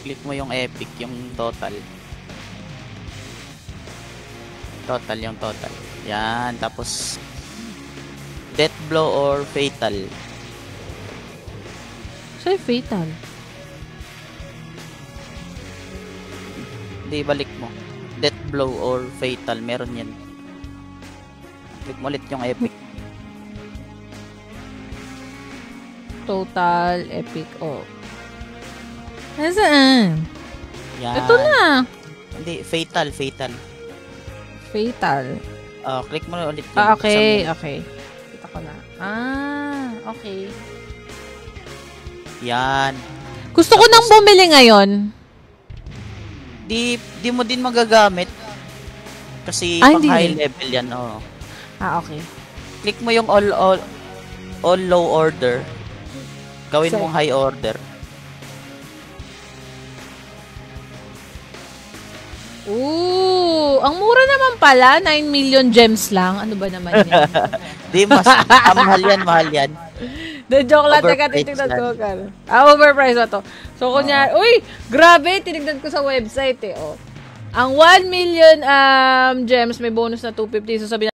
Click mo yung epic, yung total. Total, yung total. Yan, tapos death blow or fatal. Sa'yo fatal. Hindi, balik mo. Death blow or fatal, meron yan. Click mo ulit yung epic. Total, epic, oh. Nasaan? Yan. Ito na. Hindi, fatal. Fatal. Click mo ulit yun. Okay. Kita ko na. Okay. Yan. Gusto ko nang bumili ngayon. Di mo din magagamit. Kasi pang high level yan, oh. Okay. Click mo yung all low order. Gawin mong high order. Ooh, ang mura naman pala, 9 million gems lang. Ano ba naman yan? Di mas mahal yan. The joke lang, teka, titignan ko. Overpriced ba to? So, kunya, uy, grabe, tinignan ko sa website eh, oh. Ang 1 million gems, may bonus na 250. So, sabi